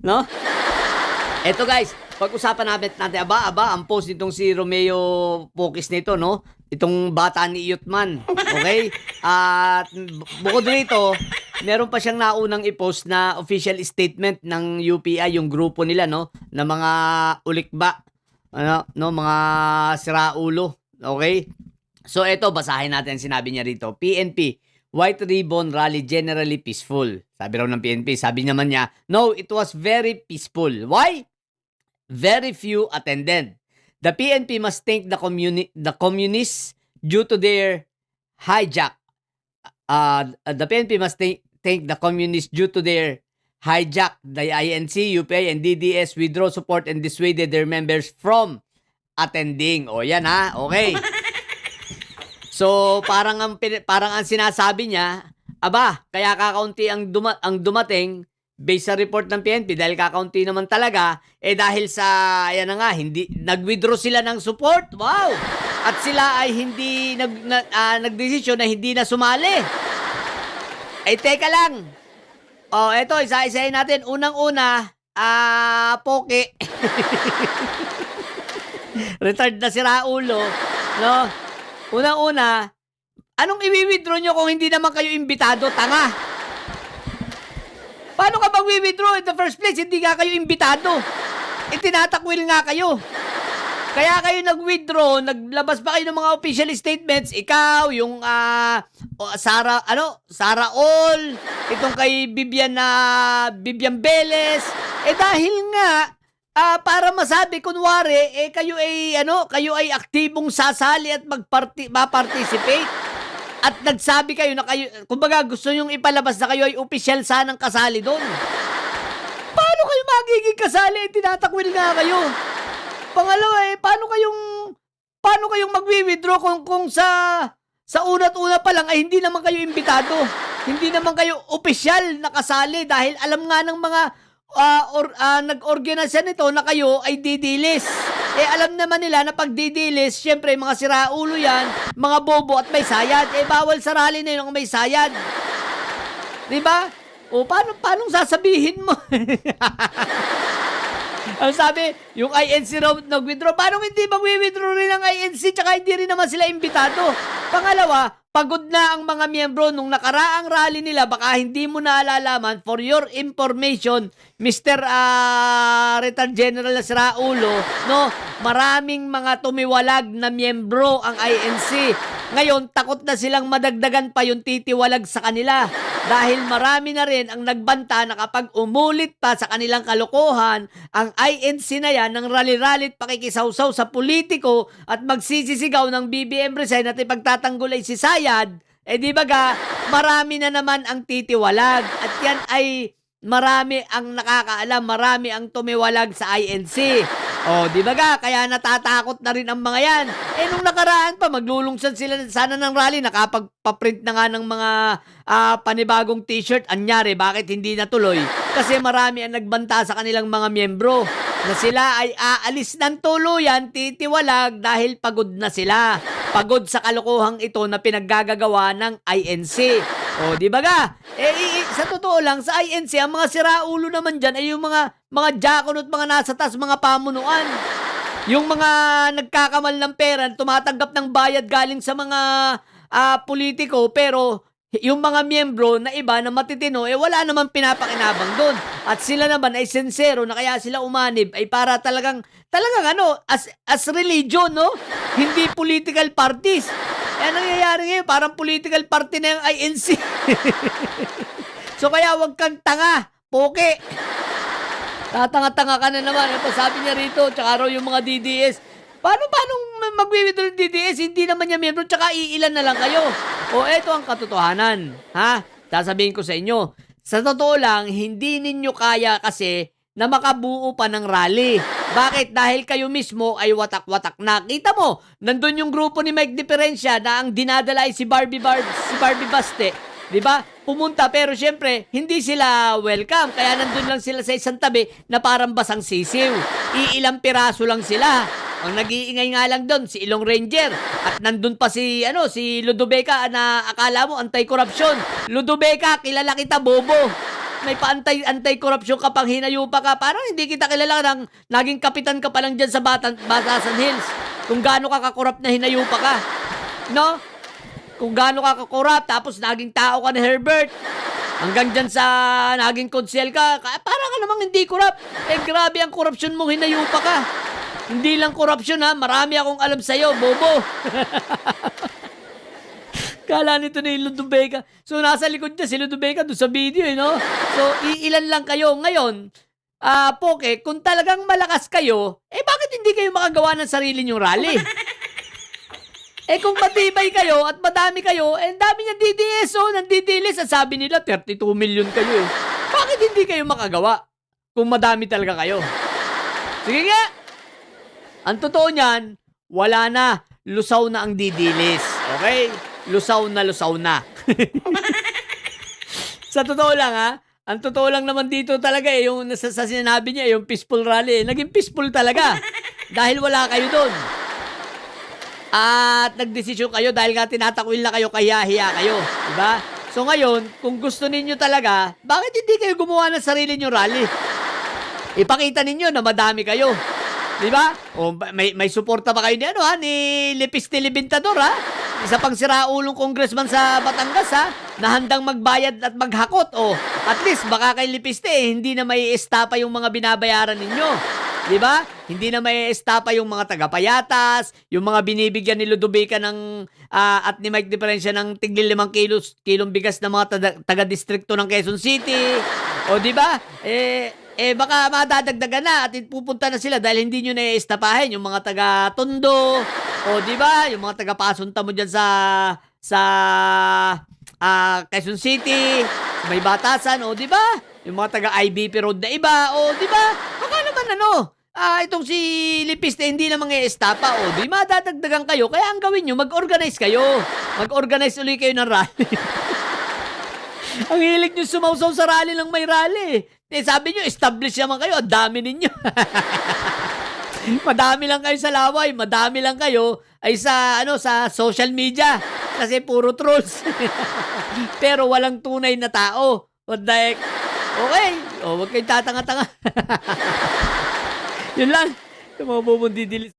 no? Eto guys, pag-usapan natin, ang post nitong si Romeo Pokis nito, no? Itong bata ni Iyutman, okay? At bukod rito, meron pa siyang naunang i-post na official statement ng UPI, yung grupo nila, no? Na mga ulikba, ano, no? Mga siraulo, okay? So eto, basahin natin sinabi niya rito. PNP, White Ribbon Rally generally peaceful. Sabi raw ng PNP, sabi naman niya, no, it was very peaceful. Why? Very few attended. The PNP must thank the communists due to their hijack. The PNP must thank the communists due to their hijack. The INC, UPI, and DDS withdraw support and dissuaded their members from attending. O yan ha, okay. So parang ang sinasabi niya, aba, kaya kakaunti ang dumating based sa report ng PNP dahil kakaunti naman talaga, dahil sa, ayan na nga, hindi, nag-withdraw sila ng support, wow! At sila ay hindi nagdesisyon na hindi na sumali. Teka lang. Eto, isa-isahin natin. Unang-una, Poke. Retard na si Raulo, no? Unang-una, anong i-withdraw nyo kung hindi naman kayo imbitado, tanga? Paano ka mag-withdraw in the first place? Hindi nga kayo imbitado. Tinatakwil nga kayo. Kaya kayo nag-withdraw, naglabas pa kayo ng mga official statements. Ikaw, yung Sara All, itong kay Bibian Beles. Dahil nga, para masabi kunwari, kayo ay aktibong sasali at ma-participate. At nagsabi kayo na kayo, kumbaga gusto nyong ipalabas na kayo ay opisyal sanang kasali doon. Paano kayo magiging kasali? Tinatakwil nga kayo. Pangalawa, paano kayong magwi-withdraw kung sa una't-una pa lang ay hindi naman kayo imbitado. Hindi naman kayo opisyal na kasali dahil alam nga ng mga nag-organisa nito na kayo ay didilis. Alam naman nila na pag didilis, syempre mga siraulo yan, mga bobo at may sayad. Bawal sa rally na yun ang may sayad. Diba? Paano sasabihin mo? Ang sabi, yung INC raw nag-withdraw. Paano hindi mag-withdraw rin ang INC tsaka hindi rin naman sila imbitado? Pangalawa, pagod na ang mga miyembro nung nakaraang rally nila. Baka hindi mo na alalaman. For your information, Mr. Retired General na Raulo, no? Maraming mga tumiwalag na miyembro ang INC. Ngayon, takot na silang madagdagan pa yung titiwalag sa kanila. Dahil marami na rin ang nagbanta na kapag umulit pa sa kanilang kalokohan, ang INC na yan ng rally-rally at pakikisawsaw sa politiko at magsisisigaw ng BBM resign at ipagtatanggol ay si Sayad, di baga, marami na naman ang titiwalag. At yan ay marami ang nakakaalam, marami ang tumiwalag sa INC. Di baga, kaya natatakot na rin ang mga yan. Nung nakaraan pa, maglulungsad sila sana ng rally, nakapagpaprint na nga ng mga panibagong t-shirt. Anyari, bakit hindi natuloy? Kasi marami ang nagbanta sa kanilang mga miyembro na sila ay aalis ng tuluyan, titiwalag dahil pagod na sila. Pagod sa kalokohang ito na pinaggagawa ng INC. Di ba ga? Sa totoo lang, sa INC, ang mga siraulo naman dyan ay yung mga jakon at mga nasa taas, mga pamunuan. Yung mga nagkakamal ng pera, tumatanggap ng bayad galing sa mga politiko, pero yung mga miyembro na iba na matitino, wala naman pinapakinabang doon. At sila naman ay sincero na kaya sila umanib ay para talagang as religion, no? Hindi political parties. Nangyayari ngayon, parang political party na yung INC. So kaya wag kang tanga, Poke. Tatanga-tanga ka na naman. Ito sabi niya rito, tsaka raw yung mga DDS. Paano mag-withdraw ng DDS? Hindi naman niya miyembro, tsaka iilan na lang kayo. Eto ang katotohanan. Sasabihin ko sa inyo. Sa totoo lang, hindi ninyo kaya kasi na makabuo pa ng rally. Bakit? Dahil kayo mismo ay watak-watak na. Kita mo, nandun yung grupo ni Mike Diferencia na ang dinadala ay si Barbie Baste. Diba? Pumunta pero syempre, hindi sila welcome. Kaya nandun lang sila sa isang tabi na parang basang sisiw. Iilang piraso lang sila. Ang nag-iingay nga lang doon, si Ilong Ranger. At nandun pa si Ludobeca na akala mo anti-corruption. Ludobeca, kilala kita, bobo. may anti-corruption ka pang hinayupa ka. Parang hindi kita kilala ng naging kapitan ka pa lang dyan sa Batasan Hills. Kung gaano ka kakorap na hinayupa ka. No? Kung gaano ka kakorap, tapos naging tao ka ni Herbert. Hanggang dyan sa naging konsel ka, parang ka namang hindi korap. Eh, grabe ang korupsyon mo, hinayupa ka. Hindi lang korupsyon ha, marami akong alam sa'yo, bobo. Kala nito ni Ludubeka. So, nasa likod niya si Ludubeka doon sa video, no? So, iilan lang kayo. Ngayon, Poke, kung talagang malakas kayo, bakit hindi kayo makagawa ng sarili niyong rally? Kung matibay kayo at madami kayo, ang dami niya DDS, nandidilis. At sabi nila, 32 million kayo eh. Bakit hindi kayo makagawa? Kung madami talaga kayo. Sige nga. Ang totoo niyan, wala na. Lusaw na ang didilis. Okay? Lusaw na. Sa totoo lang ang totoo lang naman dito talaga yung sa sinabi niya, yung peaceful rally. Naging peaceful talaga. Dahil wala kayo doon. At nagdesisyon kayo dahil nga tinatakwil na kayo, kaya-hiya kayo. Diba? So ngayon, kung gusto ninyo talaga, bakit hindi kayo gumawa ng sarili nyo rally? Ipakita ninyo na madami kayo. Diba? O may suporta pa kayo ni Lepiste Libintador Isa pang siraulong congressman sa Batangas na handang magbayad at maghakot. At least baka kay Lepiste hindi na may estapa yung mga binabayaran ninyo. Diba? Hindi na may estapa yung mga taga-payatas, yung mga binibigyan ni Ludubeka at ni Mike Diferensya ng tigli 5 kilong bigas na mga taga-distrikto ng Quezon City. Diba? Baka madadagdagan na at pupunta na sila dahil hindi nyo na-estapahin yung mga taga-Tondo. Diba? Yung mga taga-pasunta mo dyan sa Quezon City, may Batasan, diba? Yung mga taga-IBP Road na iba, diba? Baka naman itong si Lepiste hindi na mga-estapa, di madadagdagan kayo. Kaya ang gawin nyo, mag-organize kayo. Mag-organize ulit kayo ng rally. Ang hilig nyo sumausaw sa rally lang may rally. Sabi nyo, establish naman kayo. Ang dami ninyo. Madami lang kayo sa laway. Madami lang kayo ay sa social media. Kasi puro trolls. Pero walang tunay na tao. What the heck? Okay. Huwag kayong tatanga-tanga. Yun lang. Tumabubong didilis.